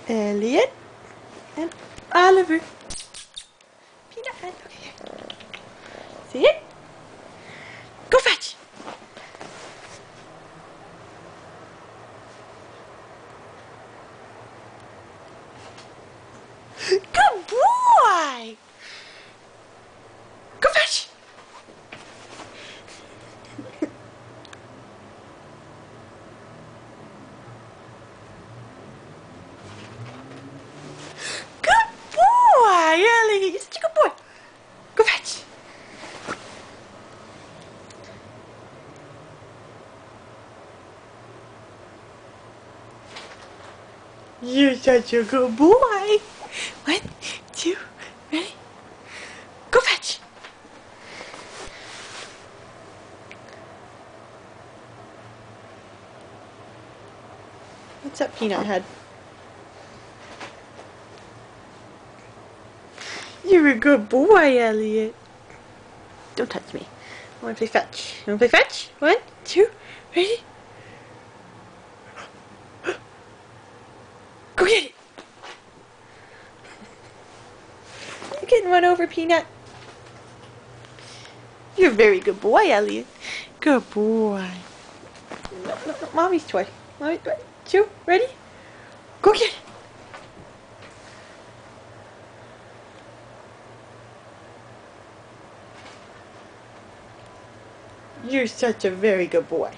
Elliot and Oliver. Peanut and okay here. See it? Go fetch. Good boy. Go fetch. Good boy, Elliot. You're such a good boy. Go fetch. You're such a good boy. 1, 2, ready? Go fetch. What's up, Peanut Head? You're a good boy, Elliot. Don't touch me. I want to play fetch. You want to play fetch? 1, 2, ready? Go get it. You're getting run over, Peanut. You're a very good boy, Elliot. Good boy. No, no, no. Mommy's toy. Mommy's toy. 2, ready? Go get it. You're such a very good boy.